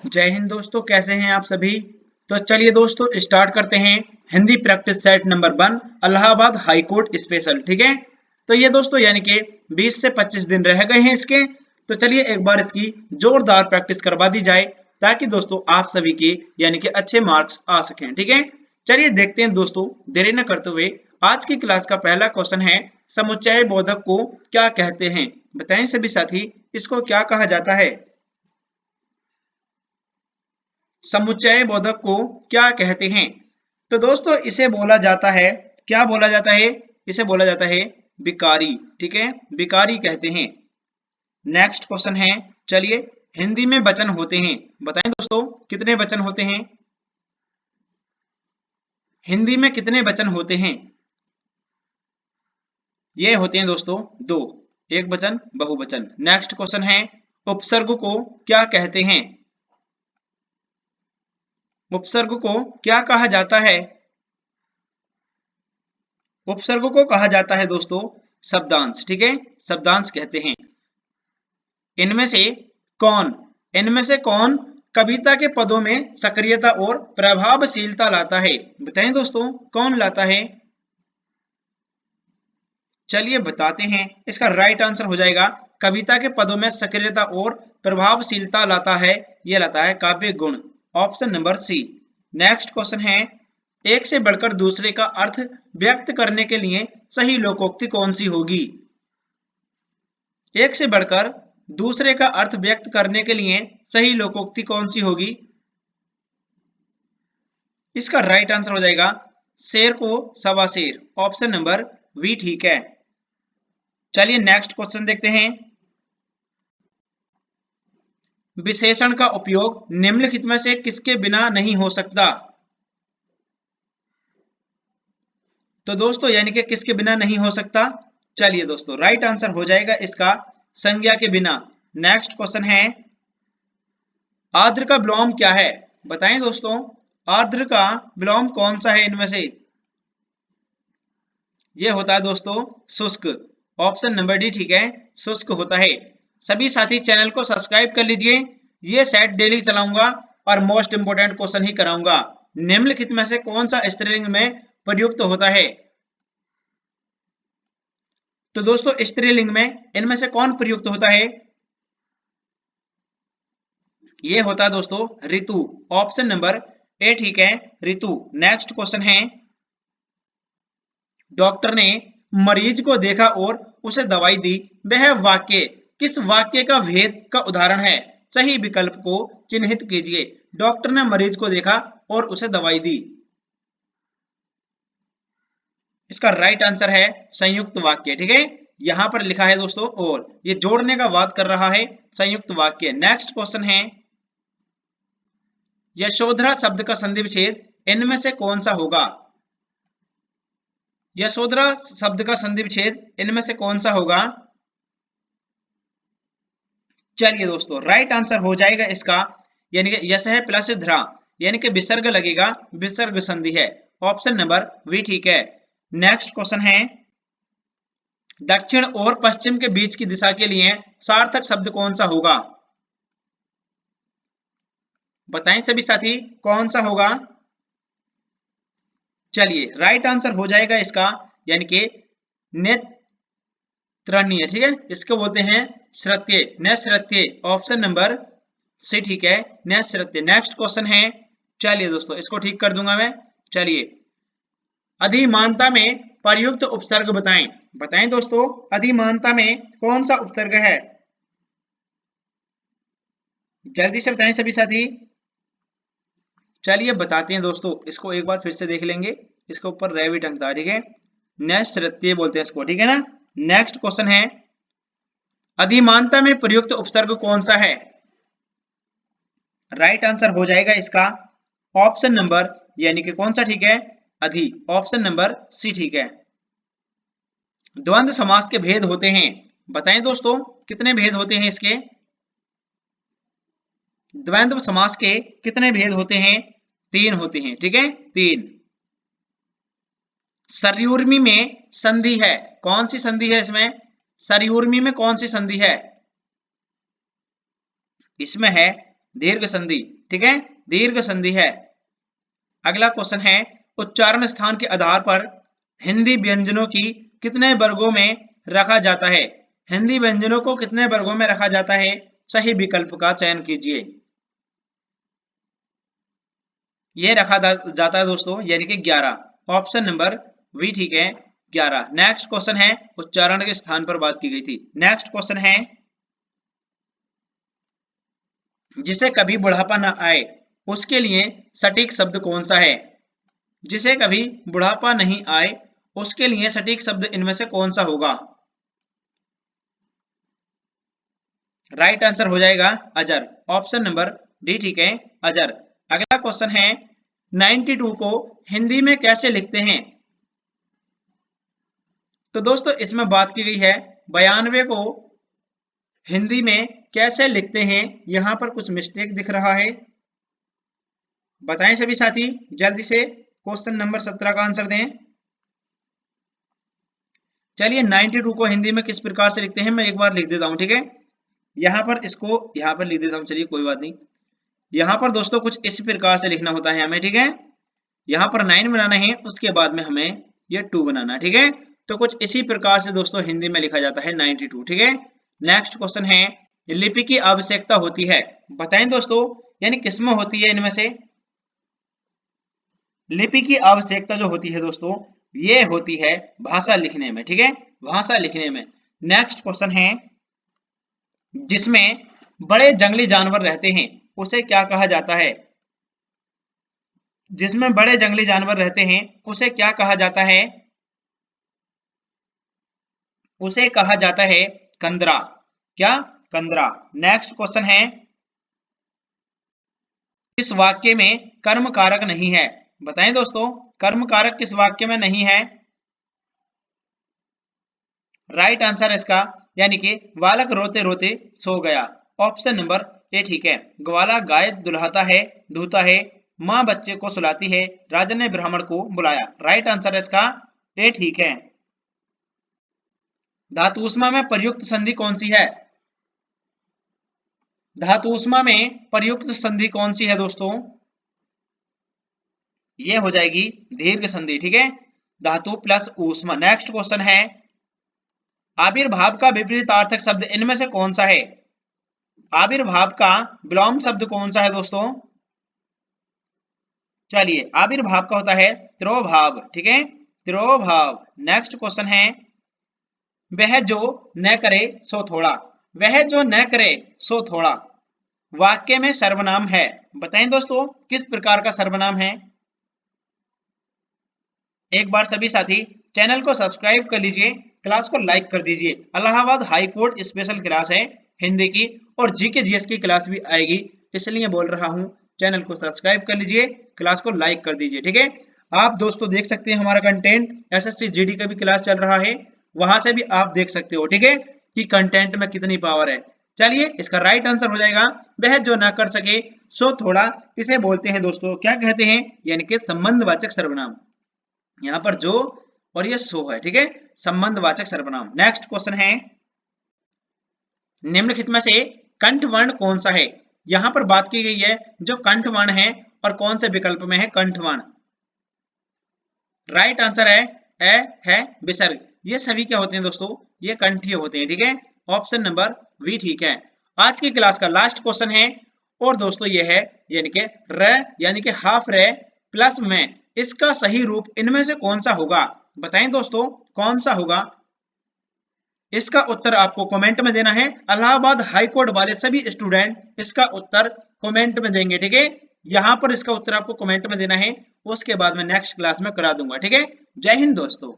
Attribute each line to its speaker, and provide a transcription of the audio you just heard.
Speaker 1: जय हिंद दोस्तों, कैसे हैं आप सभी। तो चलिए दोस्तों स्टार्ट करते हैं Hindi practice set number 1 Allahabad high court special. ठीक है, तो ये दोस्तों यानी कि 20 से 25 दिन रह गए हैं इसके। तो चलिए एक बार इसकी जोरदार प्रैक्टिस करवा दी जाए ताकि दोस्तों आप सभी के यानी कि अच्छे मार्क्स आ सकें। ठीक है, चलिए देखते हैं दोस्तों, देरी न करते हुए आज की क्लास का पहला क्वेश्चन है, समुच्चय बोधक को क्या कहते हैं। बताएं सभी साथी, इसको क्या कहा जाता है। समुच्चय बोधक को क्या कहते हैं। तो दोस्तों इसे बोला जाता है, क्या बोला जाता है, इसे बोला जाता है विकारी। ठीक है, विकारी कहते हैं। नेक्स्ट क्वेश्चन है, चलिए हिंदी में वचन होते हैं, बताएं दोस्तों कितने वचन होते हैं। हिंदी में कितने वचन होते हैं। ये होते हैं दोस्तों दो, एक वचन बहुवचन। नेक्स्ट क्वेश्चन है, उपसर्ग को क्या कहते हैं। उपसर्ग को क्या कहा जाता है। उपसर्ग को कहा जाता है दोस्तों शब्दांश। ठीक है, शब्दांश कहते हैं। इनमें से कौन, इनमें से कौन कविता के पदों में सक्रियता और प्रभावशीलता लाता है। बताएं दोस्तों कौन लाता है। चलिए बताते हैं, इसका राइट आंसर हो जाएगा कविता के पदों में सक्रियता और प्रभावशीलता लाता है, यह लाता है काव्य गुण। Option number C. Next question है, एक से बढ़कर दूसरे का अर्थ व्यक्त करने के लिए सही लोकोक्ति कौन सी होगी। एक से बढ़कर दूसरे का अर्थ व्यक्त करने के लिए सही लोकोक्ति कौन सी होगी। इसका राइट आंसर हो जाएगा शेर को सवा शेर। ऑप्शन नंबर बी ठीक है। चलिए नेक्स्ट क्वेश्चन देखते हैं, विशेषण का उपयोग निम्नलिखित में से किसके बिना नहीं हो सकता। तो दोस्तों यानी कि किसके बिना नहीं हो सकता। चलिए दोस्तों राइट आंसर हो जाएगा इसका संज्ञा के बिना। नेक्स्ट क्वेश्चन है, आर्द्र का विलोम क्या है। बताएं दोस्तों आर्द्र का विलोम कौन सा है इनमें से। यह होता है दोस्तों शुष्क। ऑप्शन नंबर डी ठीक है, शुष्क होता है। सभी साथी चैनल को सब्सक्राइब कर लीजिए, ये सेट डेली चलाऊंगा और मोस्ट इंपोर्टेंट क्वेश्चन ही कराऊंगा। निम्नलिखित में से कौन सा स्त्रीलिंग में प्रयुक्त होता है। तो दोस्तों स्त्रीलिंग में इनमें से कौन प्रयुक्त होता है। ये होता है दोस्तों ऋतु। ऑप्शन नंबर ए ठीक है, ऋतु। नेक्स्ट क्वेश्चन है, डॉक्टर ने मरीज को देखा और उसे दवाई दी, वह वाक्य किस वाक्य का भेद का उदाहरण है। सही विकल्प को चिन्हित कीजिए। डॉक्टर ने मरीज को देखा और उसे दवाई दी, इसका राइट आंसर है संयुक्त वाक्य। ठीक है, यहां पर लिखा है दोस्तों और ये जोड़ने का बात कर रहा है संयुक्त वाक्य। नेक्स्ट क्वेश्चन है, यशोधरा शब्द का संधि विच्छेद इनमें से कौन सा होगा। यशोधरा शब्द का संधि विच्छेद इनमें से कौन सा होगा। चलिए दोस्तों राइट आंसर हो जाएगा इसका यानी कि यश है प्लस धरा यानी कि विसर्ग लगेगा, विसर्ग संधि है। ऑप्शन नंबर बी ठीक है। नेक्स्ट क्वेश्चन है, दक्षिण और पश्चिम के बीच की दिशा के लिए सार्थक शब्द कौन सा होगा। बताएं सभी साथी कौन सा होगा। चलिए राइट आंसर हो जाएगा इसका यानी कि नेत्रनीय। ठीक है, इसको बोलते हैं श्रुत्य, नैश्रुत्य। ऑप्शन नंबर सी ठीक है, नैश्रुत्य। नेक्स्ट क्वेश्चन है, चलिए दोस्तों इसको ठीक कर दूंगा मैं। चलिए अधिमानता में प्रयुक्त उपसर्ग बताएं। बताएं दोस्तों अधिमानता में कौन सा उपसर्ग है। जल्दी से बताएं सभी साथी। चलिए बताते हैं दोस्तों, इसको एक बार फिर से देख लेंगे। इसके ऊपर रे भी टंगता है। ठीक है, नैश्रुत्य बोलते हैं इसको। ठीक है ना। नेक्स्ट क्वेश्चन है, अधिमानता में प्रयुक्त उपसर्ग कौन सा है। राइट आंसर हो जाएगा इसका ऑप्शन नंबर यानी कि कौन सा ठीक है, अधि। ऑप्शन नंबर सी ठीक है। द्वंद्व समास के भेद होते हैं। बताएं दोस्तों कितने भेद होते हैं इसके। द्वंद्व समास के कितने भेद होते हैं, 3 होते हैं। ठीक है, 3। सरयुर्मी में संधि है, कौन सी संधि है इसमें। सरयुर्मी में कौन सी संधि है, इसमें है दीर्घ संधि। ठीक है, दीर्घ संधि है। अगला क्वेश्चन है, उच्चारण स्थान के आधार पर हिंदी व्यंजनों की कितने वर्गों में रखा जाता है? हिंदी व्यंजनों को कितने वर्गों में रखा जाता है? सही विकल्प का चयन कीजिए। ये रखा जाता है दोस्तों, यानी कि 11, ऑप्शन नंबर बी ठीक है, 11। नेक्स्ट क्वेश्चन है, उच्चारण के स्थान पर बात की गई थी। नेक्स्ट क्वेश्चन है, जिसे कभी बुढ़ापा न आए उसके लिए सटीक शब्द कौन सा है? जिसे कभी बुढ़ापा नहीं आए उसके लिए सटीक शब्द इनमें से कौन सा होगा? राइट आंसर हो जाएगा अजर, ऑप्शन नंबर डी ठीक है, अजर। अगला क्वेश्चन है, 92 को हिंदी में कैसे लिखते हैं? तो दोस्तों इसमें बात की गई है 92 को हिंदी में कैसे लिखते हैं। यहां पर कुछ मिस्टेक दिख रहा है, बताएं सभी साथी जल्दी से क्वेश्चन नंबर 17 का आंसर दें। चलिए 92 को हिंदी में किस प्रकार से लिखते हैं मैं एक बार लिख देता हूं, ठीक है। यहां पर इसको यहां पर लिख देता हूं, चलिए कोई बात नहीं। यहां पर दोस्तों कुछ इस प्रकार से लिखना होता है हमें, ठीक है। यहां पर 9 बनाना है, उसके बाद में हमें ये 2 बनाना, ठीक है। तो कुछ इसी प्रकार से दोस्तों हिंदी में लिखा जाता है 92, ठीक है। नेक्स्ट क्वेश्चन है, लिपि की आवश्यकता होती है, बताएं दोस्तों, यानी किसमें होती है इनमें से? लिपि की आवश्यकता जो होती है दोस्तों, ये होती है भाषा लिखने में, ठीक है, भाषा लिखने में। नेक्स्ट क्वेश्चन है, जिसमें बड़े जंगली जानवर रहते हैं उसे क्या कहा जाता है? जिसमें बड़े जंगली जानवर रहते हैं उसे क्या कहा जाता है? उसे कहा जाता है कंदरा। क्या? कंदरा। नेक्स्ट क्वेश्चन है, किस वाक्य में कर्म कारक नहीं है? बताएं दोस्तों, कर्म कारक किस वाक्य में नहीं है? राइट आंसर है इसका, यानी कि बालक रोते रोते सो गया, ऑप्शन नंबर ए ठीक है। ग्वाला गाय दुल्हाता है, धूता है, माँ बच्चे को सुलाती है, राजा ने ब्राह्मण को बुलाया। राइट आंसर है इसका ए ठीक है। धातुष्मा में प्रयुक्त संधि कौन सी है? धातुष्मा में प्रयुक्त संधि कौन सी है दोस्तों? ये हो जाएगी दीर्घ संधि, ठीक है, धातु प्लस ऊष्मा। नेक्स्ट क्वेश्चन है, आविर्भाव का विपरीतार्थक शब्द इनमें से कौन सा है? आविर्भाव का विलोम शब्द कौन सा है दोस्तों? चलिए आविर्भाव का होता है तिरोभाव, ठीक है, तिरोभाव। नेक्स्ट क्वेश्चन है, वह जो न करे सो थोड़ा, वह जो न करे सो थोड़ा वाक्य में सर्वनाम है, बताएं दोस्तों किस प्रकार का सर्वनाम है? एक बार सभी साथी चैनल को सब्सक्राइब कर लीजिए, क्लास को लाइक कर दीजिए। Allahabad high court special class है हिंदी की, और जीके जीएस की क्लास भी आएगी, इसलिए बोल रहा हूं चैनल को सब्सक्राइब कर लीजिए, क्लास को लाइक कर दीजिए, ठीक है। आप दोस्तों देख सकते हैं हमारा कंटेंट, एसएससी जीडी का भी क्लास चल रहा है, वहां से भी आप देख सकते हो, ठीक है, कि कंटेंट में कितनी पावर है। चलिए इसका राइट आंसर हो जाएगा, वह जो ना कर सके सो थोड़ा, इसे बोलते हैं दोस्तों क्या कहते हैं? यानी कि संबंधवाचक सर्वनाम। यहाँ पर जो और ये सो है, ठीक है, संबंधवाचक सर्वनाम। नेक्स्ट क्वेश्चन है, निम्नलिखित में से कंठ वर्ण कौन सा है? यहां पर बात की गई है जो कंठ वर्ण है और कौन से विकल्प में है कंठ वर्ण। राइट आंसर है ए है विसर्ग। ये सभी क्या होते हैं दोस्तों? ये कंठीय होते हैं, ठीक है, ऑप्शन नंबर बी ठीक है। आज की क्लास का लास्ट क्वेश्चन है, और दोस्तों ये है यानी कि र यानी कि हाफ रे प्लस में, इसका सही रूप इनमें से कौन सा होगा? बताएं दोस्तों कौन सा होगा? इसका उत्तर आपको कमेंट में देना है। इलाहाबाद हाई कोर्ट वाले सभी स्टूडेंट इसका उत्तर कमेंट में देंगे, ठीक है। यहां पर इसका उत्तर आपको कमेंट में देना है, उसके बाद में नेक्स्ट क्लास में करा दूंगा, ठीक है। जय हिंद दोस्तों।